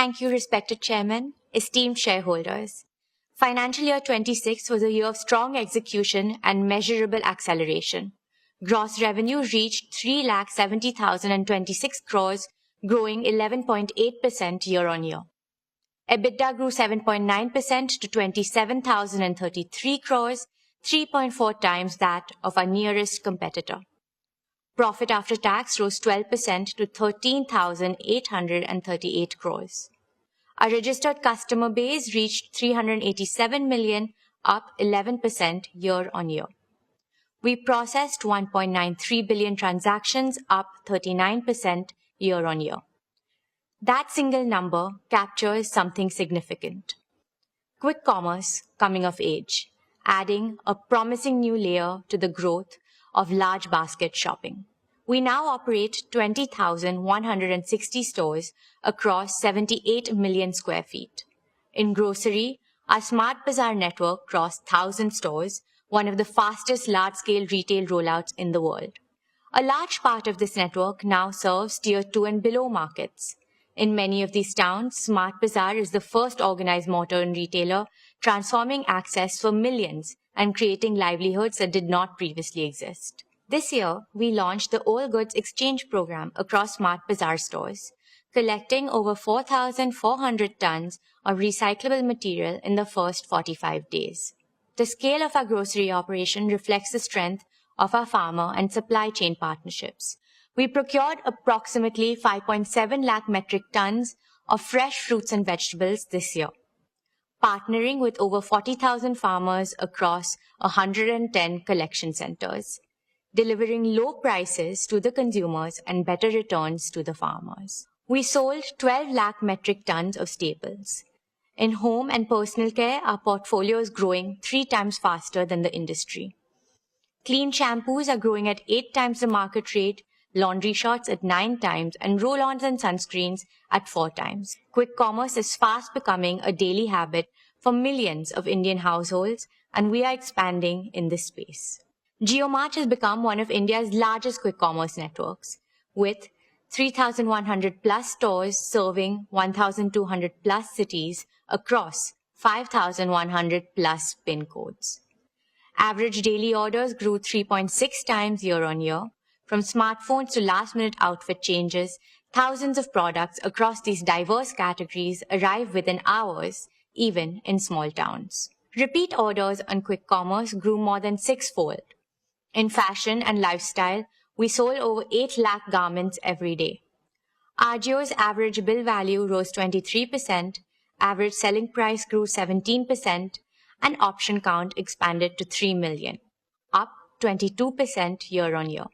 Thank you, respected Chairman, esteemed shareholders. Financial year 26 was a year of strong execution and measurable acceleration. Gross revenue reached 3,70,026 crores, growing 11.8% year-on-year. EBITDA grew 7.9% to 27,033 crores, 3.4 times that of our nearest competitor. Profit after tax rose 12% to 13,838 crores. Our registered customer base reached 387 million, up 11% year-on-year. We processed 1.93 billion transactions, up 39% year-on-year. That single number captures something significant. Quick commerce coming of age, adding a promising new layer to the growth of large basket shopping. We now operate 20,160 stores across 78 million square feet. In grocery, our Smart Bazaar network crossed 1,000 stores, one of the fastest large-scale retail rollouts in the world. A large part of this network now serves Tier 2 and below markets. In many of these towns, Smart Bazaar is the first organized modern retailer, transforming access for millions and creating livelihoods that did not previously exist. This year, we launched the All Goods Exchange program across Smart Bazaar stores, collecting over 4,400 tons of recyclable material in the first 45 days. The scale of our grocery operation reflects the strength of our farmer and supply chain partnerships. We procured approximately 5.7 lakh metric tons of fresh fruits and vegetables this year, partnering with over 40,000 farmers across 110 collection centers, delivering low prices to the consumers and better returns to the farmers. We sold 12 lakh metric tons of staples. In home and personal care, our portfolio is growing 3 times faster than the industry. Clean shampoos are growing at 8 times the market rate, laundry shots at 9 times, and roll-ons and sunscreens at 4 times. Quick commerce is fast becoming a daily habit for millions of Indian households, and we are expanding in this space. JioMart has become one of India's largest quick commerce networks, with 3,100 plus stores serving 1,200 plus cities across 5,100 plus PIN codes. Average daily orders grew 3.6 times year-on-year. From smartphones to last-minute outfit changes, thousands of products across these diverse categories arrive within hours, even in small towns. Repeat orders on quick commerce grew more than 6-fold. In fashion and lifestyle, we sold over 8 lakh garments every day. Ajio's average bill value rose 23%, average selling price grew 17%, and option count expanded to 3 million, up 22% year-on-year.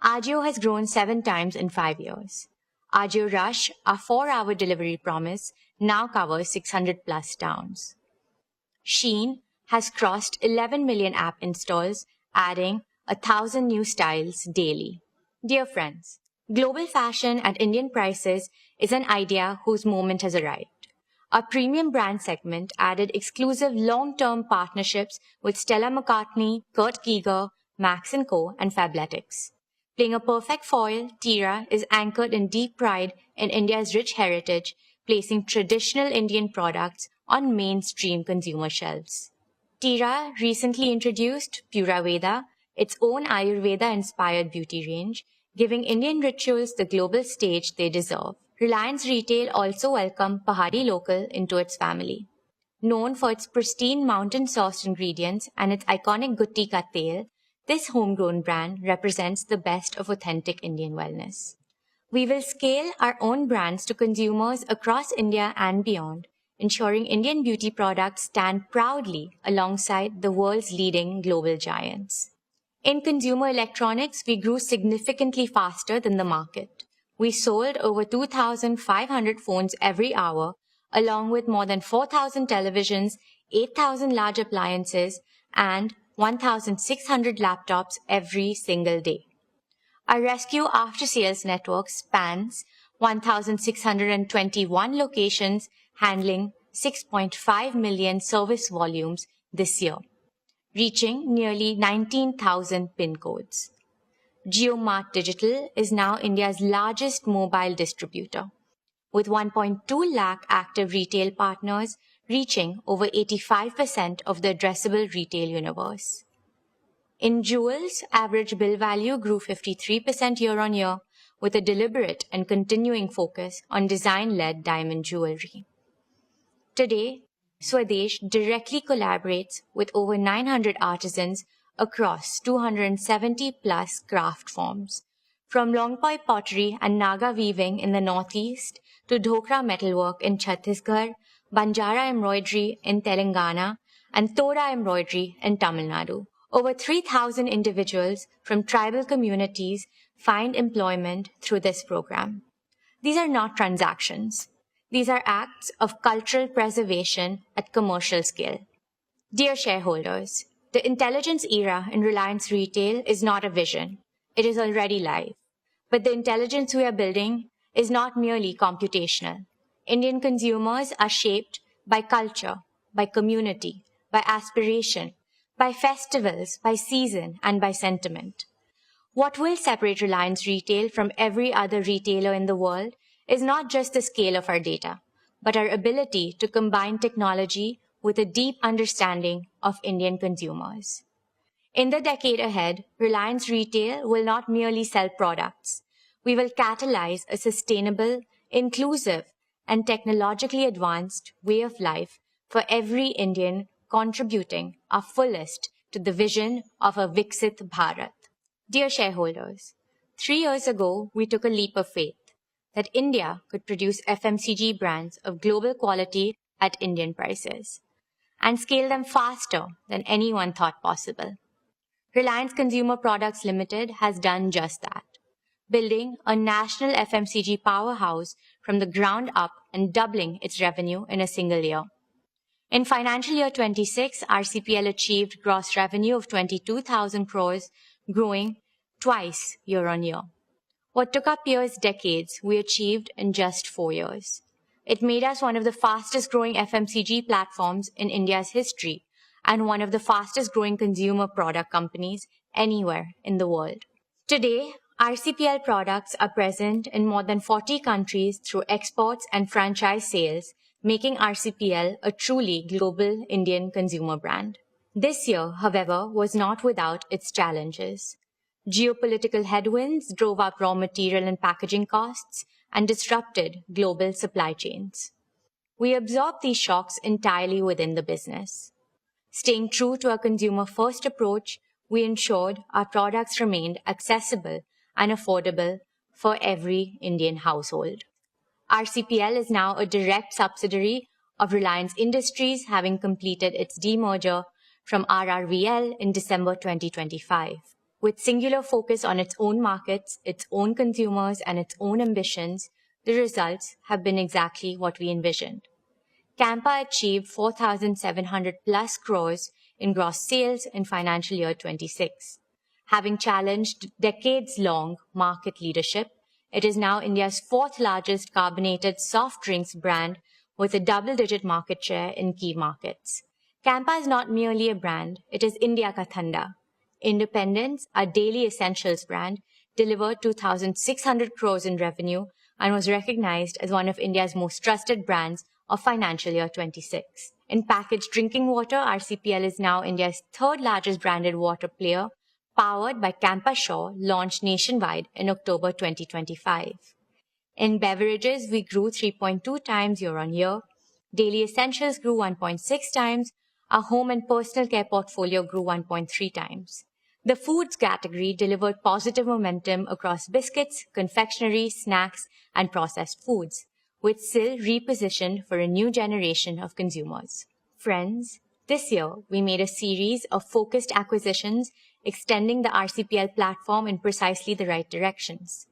Ajio has grown 7 times in 5 years. Ajio Rush, our 4-hour delivery promise, now covers 600 plus towns. Shein has crossed 11 million app installs, adding 1,000 new styles daily. Dear friends, global fashion at Indian prices is an idea whose moment has arrived. Our premium brand segment added exclusive long-term partnerships with Stella McCartney, Kurt Geiger, Max & Co. and Fabletics. Playing a perfect foil, Tira is anchored in deep pride in India's rich heritage, placing traditional Indian products on mainstream consumer shelves. Tira recently introduced Pura Veda, its own Ayurveda-inspired beauty range, giving Indian rituals the global stage they deserve. Reliance Retail also welcomed Pahari Local into its family. Known for its pristine mountain-sourced ingredients and its iconic Gutti Ka Tel, this homegrown brand represents the best of authentic Indian wellness. We will scale our own brands to consumers across India and beyond, ensuring Indian beauty products stand proudly alongside the world's leading global giants. In consumer electronics, we grew significantly faster than the market. We sold over 2,500 phones every hour, along with more than 4,000 televisions, 8,000 large appliances, and 1,600 laptops every single day. Our rescue after-sales network spans 1,621 locations, handling 6.5 million service volumes this year, reaching nearly 19,000 PIN codes. JioMart Digital is now India's largest mobile distributor. with 1.2 lakh active retail partners reaching over 85% of the addressable retail universe. In jewels, average bill value grew 53% year-on-year, with a deliberate and continuing focus on design-led diamond jewelry. Today, Swadesh directly collaborates with over 900 artisans across 270-plus craft forms, from Longpoi pottery and Naga weaving in the northeast to Dhokra metalwork in Chhattisgarh, Banjara embroidery in Telangana, and Toda embroidery in Tamil Nadu. Over 3,000 individuals from tribal communities find employment through this program. These are not transactions. These are acts of cultural preservation at commercial scale. Dear shareholders, the intelligence era in Reliance Retail is not a vision. It is already live. But the intelligence we are building is not merely computational. Indian consumers are shaped by culture, by community, by aspiration, by festivals, by season, and by sentiment. What will separate Reliance Retail from every other retailer in the world is not just the scale of our data, but our ability to combine technology with a deep understanding of Indian consumers. In the decade ahead, Reliance Retail will not merely sell products. We will catalyze a sustainable, inclusive, and technologically advanced way of life for every Indian, contributing our fullest to the vision of a Viksit Bharat. Dear shareholders, 3 years ago, we took a leap of faith that India could produce FMCG brands of global quality at Indian prices and scale them faster than anyone thought possible. Reliance Consumer Products Limited has done just that, building a national FMCG powerhouse from the ground up and doubling its revenue in a single year. In financial year 26, RCPL achieved gross revenue of 22,000 crores, growing twice year-on-year. What took our peers decades, we achieved in just 4 years. It made us one of the fastest growing FMCG platforms in India's history and one of the fastest growing consumer product companies anywhere in the world. Today, RCPL products are present in more than 40 countries through exports and franchise sales, making RCPL a truly global Indian consumer brand. This year, however, was not without its challenges. Geopolitical headwinds drove up raw material and packaging costs and disrupted global supply chains. We absorbed these shocks entirely within the business. Staying true to our consumer-first approach, we ensured our products remained accessible and affordable for every Indian household. RCPL is now a direct subsidiary of Reliance Industries, having completed its demerger from RRVL in December 2025. With singular focus on its own markets, its own consumers, and its own ambitions, the results have been exactly what we envisioned. Campa achieved 4,700 plus crores in gross sales in financial year 26. Having challenged decades-long market leadership, it is now India's 4th largest carbonated soft drinks brand with a double-digit market share in key markets. Campa is not merely a brand, it is India Ka Thanda. Independence, our daily essentials brand, delivered 2,600 crores in revenue and was recognized as one of India's most trusted brands of financial year 26. In packaged drinking water, RCPL is now India's 3rd largest branded water player, powered by Campa Shaw, launched nationwide in October 2025. In beverages, we grew 3.2 times year-on-year. Daily essentials grew 1.6 times. Our home and personal care portfolio grew 1.3 times. The foods category delivered positive momentum across biscuits, confectionery, snacks, and processed foods, with SIL repositioned for a new generation of consumers. Friends, this year we made a series of focused acquisitions extending the RCPL platform in precisely the right directions.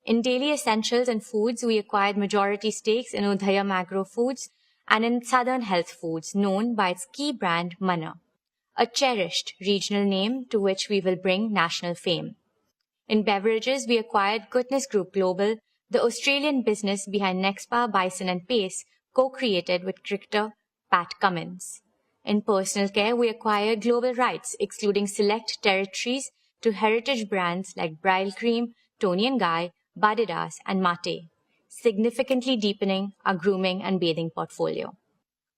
In daily essentials and foods, we acquired majority stakes in Udayam Agro Foods and in Southern Health Foods, known by its key brand Manna, a cherished regional name to which we will bring national fame. In beverages, we acquired Goodness Group Global, the Australian business behind Nexpa, Bison and Pace, co-created with cricketer Pat Cummins. In personal care, we acquired global rights, excluding select territories, to heritage brands like Bridal Cream, Toni & Guy, Badidas, and Mate. significantly deepening our grooming and bathing portfolio.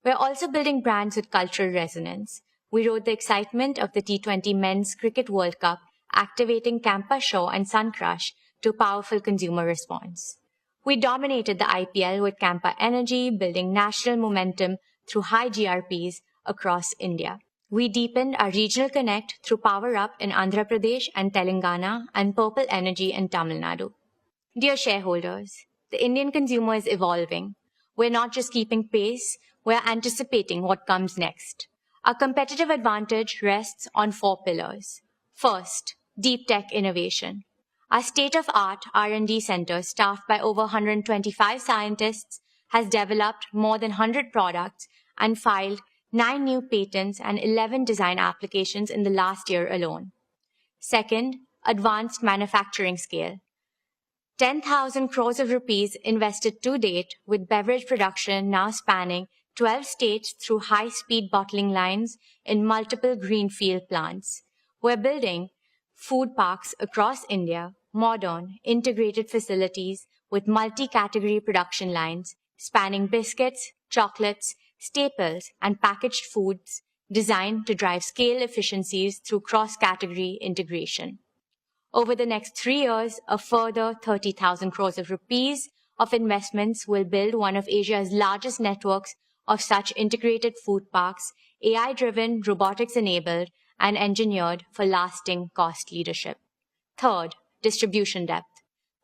We're also building brands with cultural resonance. We rode the excitement of the T20 Men's Cricket World Cup, activating Campa Show and Sun Crush to powerful consumer response. We dominated the IPL with Campa Energy, building national momentum through high GRPs across India. We deepened our regional connect through Power Up in Andhra Pradesh and Telangana and Purple Energy in Tamil Nadu. Dear shareholders, the Indian consumer is evolving. We're not just keeping pace, we're anticipating what comes next. Our competitive advantage rests on 4 pillars. First, deep tech innovation. Our state-of-art R&D center, staffed by over 125 scientists, has developed more than 100 products and filed 9 new patents and 11 design applications in the last year alone. Second, advanced manufacturing scale. 10,000 crores of rupees invested to date, with beverage production now spanning 12 states through high-speed bottling lines in multiple greenfield plants. We're building food parks across India, modern, integrated facilities with multi-category production lines spanning biscuits, chocolates, staples, and packaged foods designed to drive scale efficiencies through cross-category integration. Over the next 3 years, a further 30,000 crores of rupees of investments will build one of Asia's largest networks of such integrated food parks, AI-driven, robotics-enabled, and engineered for lasting cost leadership. Third, distribution depth.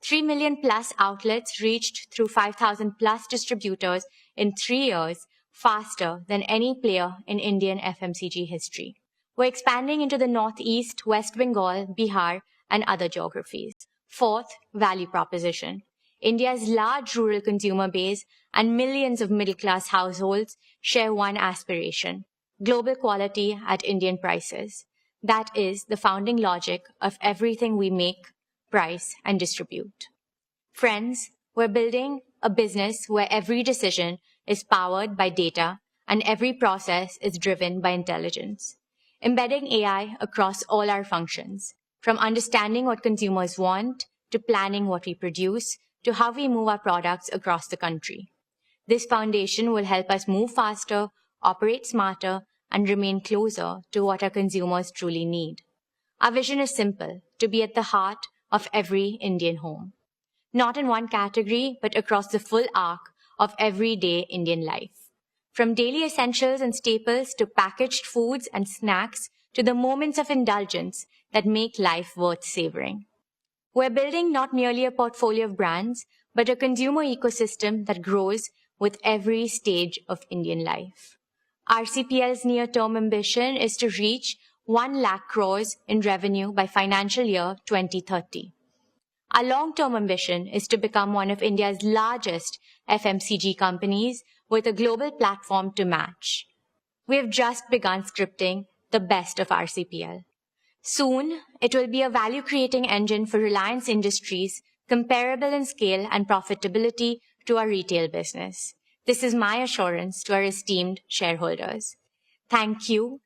3 million plus outlets reached through 5,000 plus distributors in 3 years, faster than any player in Indian FMCG history. We're expanding into the Northeast, West Bengal, Bihar, and other geographies. Fourth, value proposition. India's large rural consumer base and millions of middle-class households share one aspiration: global quality at Indian prices. That is the founding logic of everything we make, price, and distribute. Friends, we're building a business where every decision is powered by data and every process is driven by intelligence. Embedding AI across all our functions, from understanding what consumers want, to planning what we produce, to how we move our products across the country. This foundation will help us move faster, operate smarter, and remain closer to what our consumers truly need. Our vision is simple: to be at the heart of every Indian home. Not in one category, but across the full arc of everyday Indian life. From daily essentials and staples to packaged foods and snacks to the moments of indulgence that make life worth savoring. We're building not merely a portfolio of brands, but a consumer ecosystem that grows with every stage of Indian life. RCPL's near-term ambition is to reach 1 lakh crores in revenue by financial year 2030. Our long-term ambition is to become one of India's largest FMCG companies with a global platform to match. We have just begun scripting the best of RCPL. Soon, it will be a value-creating engine for Reliance Industries, comparable in scale and profitability to our retail business. This is my assurance to our esteemed shareholders. Thank you,